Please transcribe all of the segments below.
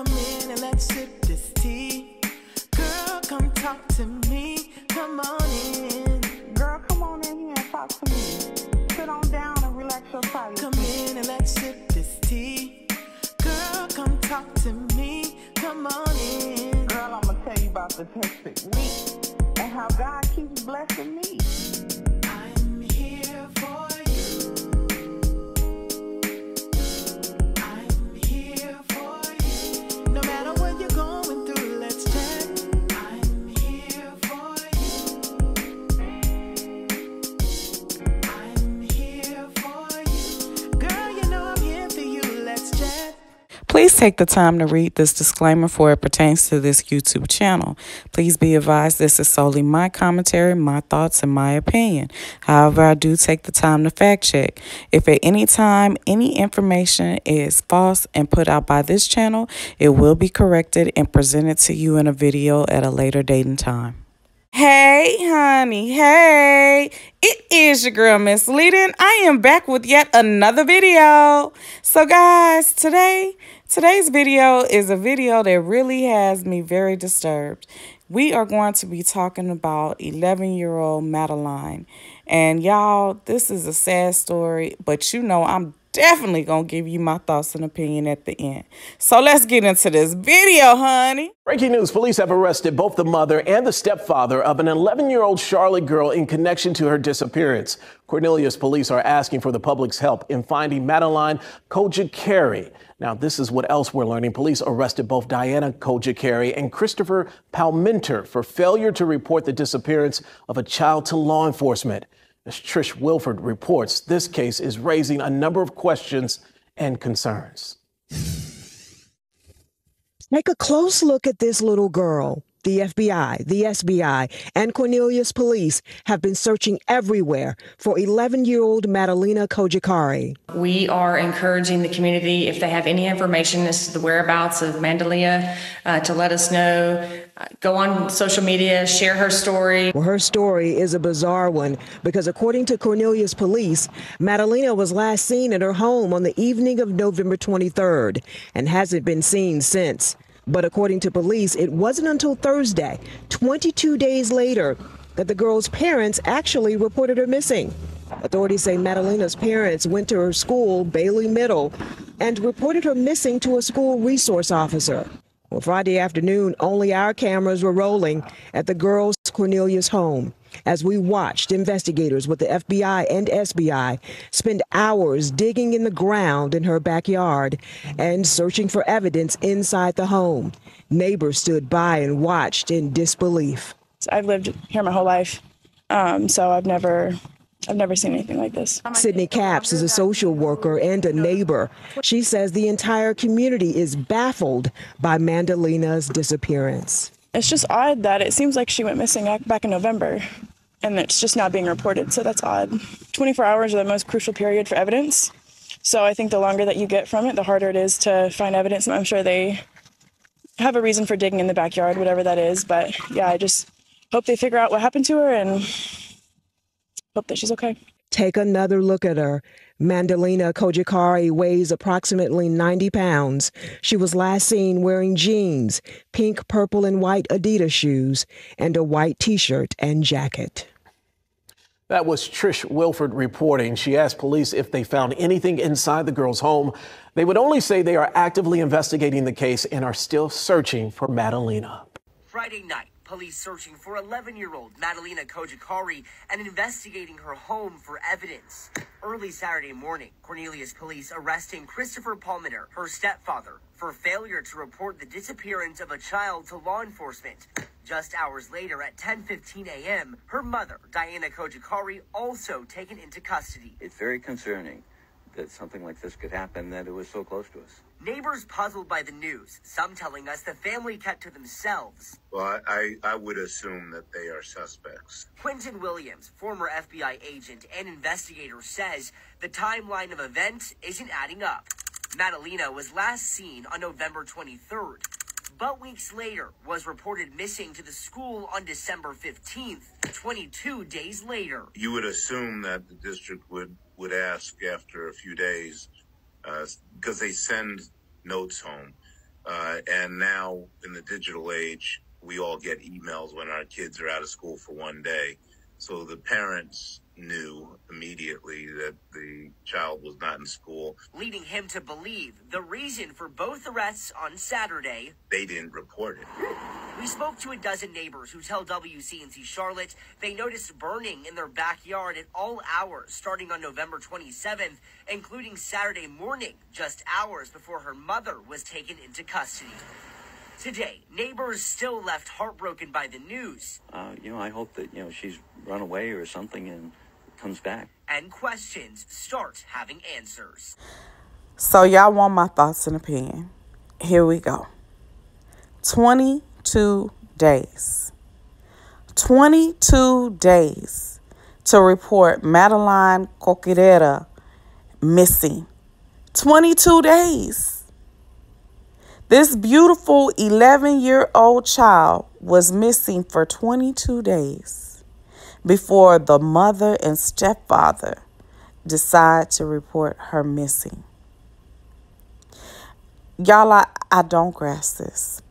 Come in and let's sip this tea. Girl, come talk to me. Come on in. Girl, come on in here and talk to me. Sit on down and relax your silence. Come in and let's sip this tea. Girl, come talk to me. Come on in. Girl, I'm gonna tell you about the hectic week and how God keeps blessing me. I'm here for you. I'm here for you. No matter what you're going through, let's chat. I'm here for you. I'm here for you. Girl, you know I'm here for you. Let's chat. Please take the time to read this disclaimer for it pertains to this YouTube channel. Please be advised this is solely my commentary, my thoughts, and my opinion. However, I do take the time to fact check. If at any time any information is false and put out by this channel, it will be corrected and presented to you in a video at a later date and time. Hey, honey, hey, it is your girl, Miss Leda, and I am back with yet another video. So, guys, today's video is a video that really has me very disturbed. We are going to be talking about 11-year-old Madalina. And, y'all, this is a sad story, but you know I'm definitely going to give you my thoughts and opinion at the end. So let's get into this video, honey. Breaking news, police have arrested both the mother and the stepfather of an 11-year-old Charlotte girl in connection to her disappearance. Cornelius police are asking for the public's help in finding Madalina Cojocari. Now, this is what else we're learning. Police arrested both Diana Cojocari and Christopher Palmenter for failure to report the disappearance of a child to law enforcement. As Trish Wilford reports, this case is raising a number of questions and concerns. Take a close look at this little girl. The FBI, the SBI, and Cornelius police have been searching everywhere for 11-year-old Madalina Cojocari. We are encouraging the community, if they have any information as to the whereabouts of Madalina, to let us know. Go on social media, share her story. Well, her story is a bizarre one because according to Cornelius police, Madalina was last seen at her home on the evening of November 23rd and hasn't been seen since. But according to police, it wasn't until Thursday, 22 days later, that the girl's parents actually reported her missing. Authorities say Madalina's parents went to her school, Bailey Middle, and reported her missing to a school resource officer. Well, Friday afternoon, only our cameras were rolling at the girl's Cornelius home as we watched investigators with the FBI and SBI spend hours digging in the ground in her backyard and searching for evidence inside the home. Neighbors stood by and watched in disbelief. I've lived here my whole life, so I've never seen anything like this. Sydney Capps is a social worker and a neighbor. She says the entire community is baffled by Madalina's disappearance. It's just odd that it seems like she went missing back in November, and it's just not being reported, so that's odd. 24 hours are the most crucial period for evidence, so I think the longer that you get from it, the harder it is to find evidence, and I'm sure they have a reason for digging in the backyard, whatever that is, but yeah, I just hope they figure out what happened to her and hope that she's okay. Take another look at her. Madalina Cojocari weighs approximately 90 pounds. She was last seen wearing jeans, pink, purple, and white Adidas shoes, and a white T-shirt and jacket. That was Trish Wilford reporting. She asked police if they found anything inside the girl's home. They would only say they are actively investigating the case and are still searching for Madalina. Friday night, police searching for 11-year-old Madalina Cojocari and investigating her home for evidence. Early Saturday morning, Cornelius police arresting Christopher Palmenter, her stepfather, for failure to report the disappearance of a child to law enforcement. Just hours later at 10:15 a.m., her mother, Diana Cojocari, also taken into custody. It's very concerning that something like this could happen, that it was so close to us. Neighbors puzzled by the news, some telling us the family kept to themselves. Well, I would assume that they are suspects. Quentin Williams, former FBI agent and investigator, says the timeline of events isn't adding up. Madalina was last seen on November 23rd, but weeks later was reported missing to the school on December 15th, 22 days later. You would assume that the district would ask after a few days, because they send notes home, And now in the digital age, we all get emails when our kids are out of school for one day. So the parents knew immediately that the child was not in school, leading him to believe the reason for both arrests on Saturday. They didn't report it. We spoke to a dozen neighbors who tell WCNC Charlotte they noticed burning in their backyard at all hours starting on November 27th, including Saturday morning, just hours before her mother was taken into custody. Today, neighbors still left heartbroken by the news. I hope that, she's run away or something and comes back. And questions start having answers. So y'all want my thoughts and opinion. Here we go. 22 days. 22 days to report Madalina Cojocari missing. 22 days. This beautiful 11-year-old child was missing for 22 days before the mother and stepfather decide to report her missing. Y'all, I don't grasp this.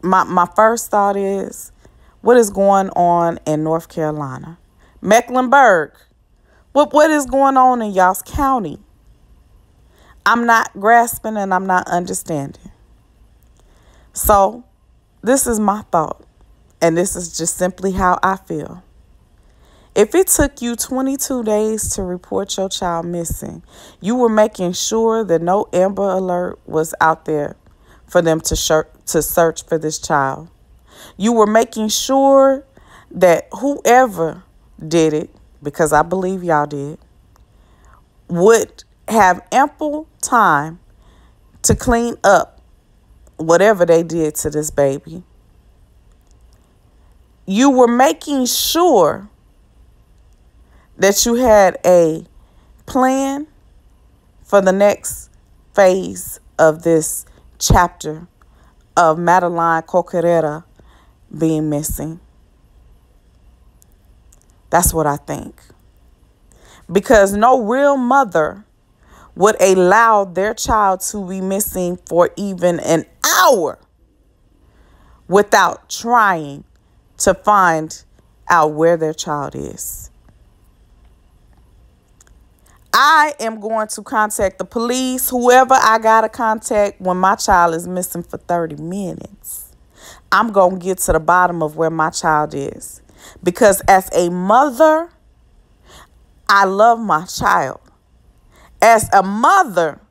My first thought is, what is going on in North Carolina? Mecklenburg. What is going on in y'all's county? I'm not grasping and I'm not understanding. So this is my thought. And this is just simply how I feel. If it took you 22 days to report your child missing, you were making sure that no Amber Alert was out there for them to search for this child. You were making sure that whoever did it, because I believe y'all did, would have ample time to clean up whatever they did to this baby. You were making sure that you had a plan for the next phase of this chapter of Madalina Cojocari being missing. That's what I think. Because no real mother would allow their child to be missing for even an hour without trying to find out where their child is. I am going to contact the police, whoever I got to contact when my child is missing for 30 minutes. I'm going to get to the bottom of where my child is. Because as a mother, I love my child. As a mother,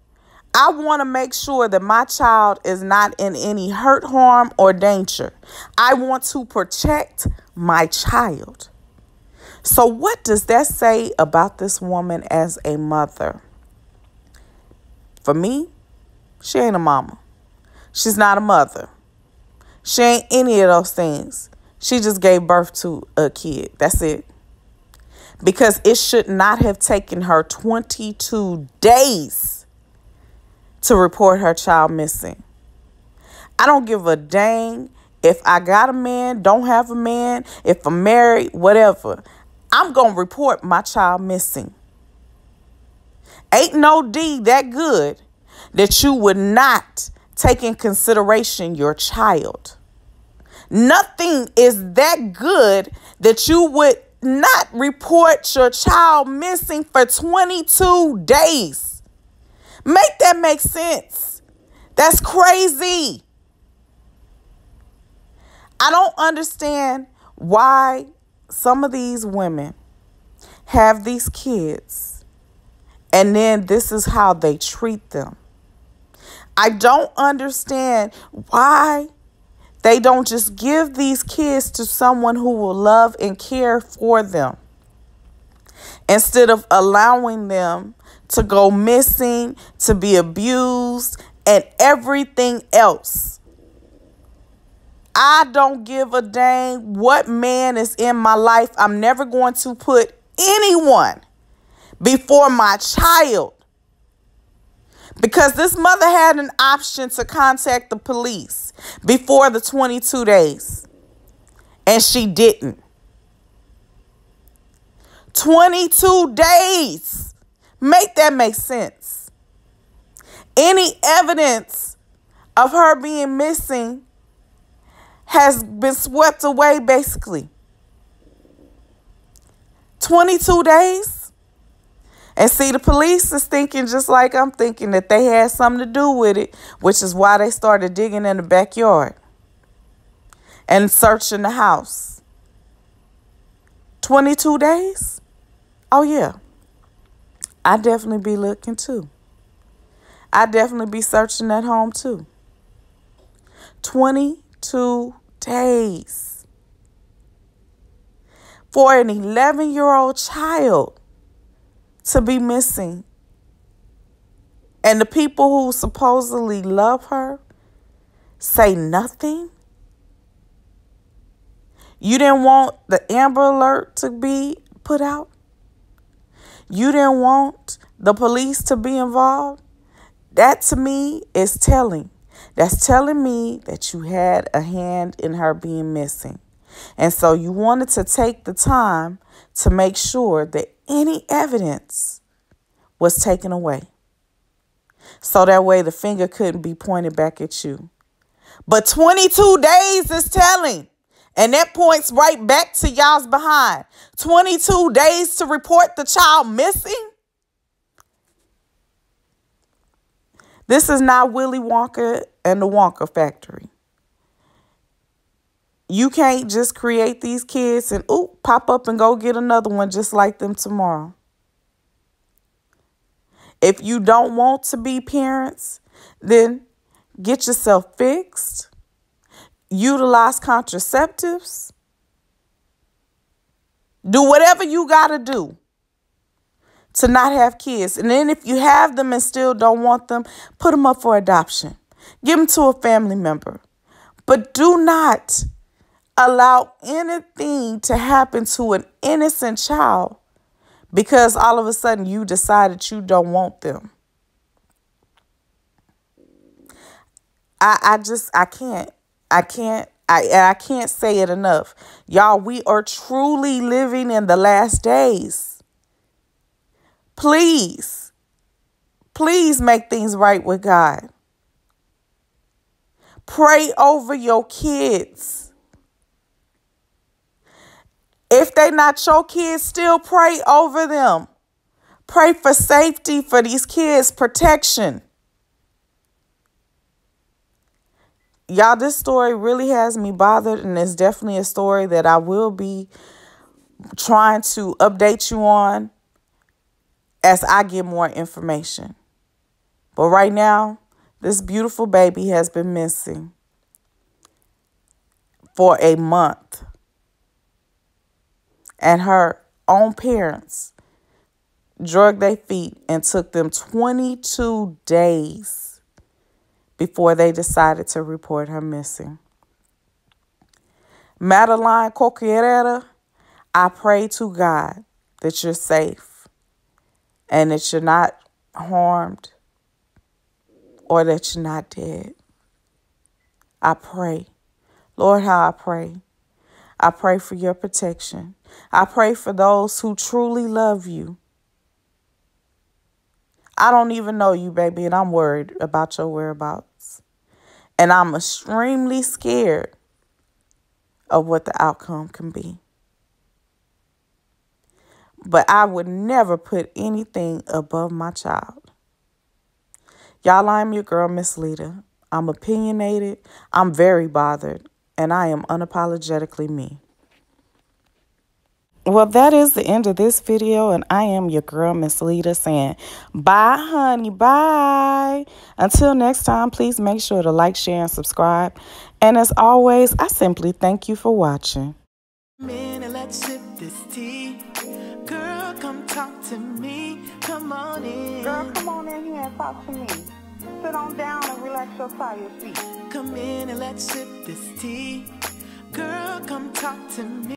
I want to make sure that my child is not in any hurt, harm, or danger. I want to protect my child. So what does that say about this woman as a mother? For me, she ain't a mama. She's not a mother. She ain't any of those things. She just gave birth to a kid. That's it. Because it should not have taken her 22 days to report her child missing. I don't give a dang if I got a man, don't have a man, if I'm married, whatever. I'm going to report my child missing. Ain't no D that good that you would not take in consideration your child. Nothing is that good that you would not report your child missing for 22 days. Make that make sense. That's crazy. I don't understand why some of these women have these kids and then this is how they treat them. I don't understand why they don't just give these kids to someone who will love and care for them instead of allowing them to go missing, to be abused, and everything else. I don't give a dang what man is in my life. I'm never going to put anyone before my child. Because this mother had an option to contact the police before the 22 days. And she didn't. 22 days. Make that make sense. Any evidence of her being missing has been swept away, basically. 22 days. And see, the police is thinking just like I'm thinking, that they had something to do with it, which is why they started digging in the backyard and searching the house. 22 days? Oh, yeah. I'd definitely be looking, too. I'd definitely be searching that home, too. 22 days. For an 11-year-old child to be missing. And the people who supposedly love her say nothing. You didn't want the Amber Alert to be put out. You didn't want the police to be involved. That to me is telling. That's telling me that you had a hand in her being missing. And so you wanted to take the time to make sure that any evidence was taken away. So that way the finger couldn't be pointed back at you. But 22 days is telling. And that points right back to y'all's behind. 22 days to report the child missing? This is not Willy Wonka and the Wonka factory. You can't just create these kids and pop up and go get another one just like them tomorrow. If you don't want to be parents, then get yourself fixed. Utilize contraceptives. Do whatever you got to do to not have kids. And then if you have them and still don't want them, put them up for adoption. Give them to a family member. But do not allow anything to happen to an innocent child because all of a sudden you decided you don't want them. I can't say it enough. Y'all, we are truly living in the last days. Please make things right with God. Pray over your kids. If they're not your kids, still pray over them. Pray for safety for these kids, protection. Y'all, this story really has me bothered, and it's definitely a story that I will be trying to update you on as I get more information. But right now, this beautiful baby has been missing for a month. And her own parents dragged their feet and took them 22 days before they decided to report her missing. Madalina Cojocari, I pray to God that you're safe and that you're not harmed or that you're not dead. I pray. Lord, how I pray. I pray for your protection. I pray for those who truly love you. I don't even know you, baby, and I'm worried about your whereabouts. And I'm extremely scared of what the outcome can be. But I would never put anything above my child. Y'all, I'm your girl, Miss Leda. I'm opinionated. I'm very bothered. And I am unapologetically me. Well, that is the end of this video, and I am your girl, Miss Leda, saying bye, honey, bye. Until next time, please make sure to like, share, and subscribe. And as always, I simply thank you for watching. Man, and let's sip this tea. Girl, come talk to me. Come on in. Girl, come on in here and talk to me. Sit on down and relax your tired feet. Come in and let's sip this tea. Girl, come talk to me.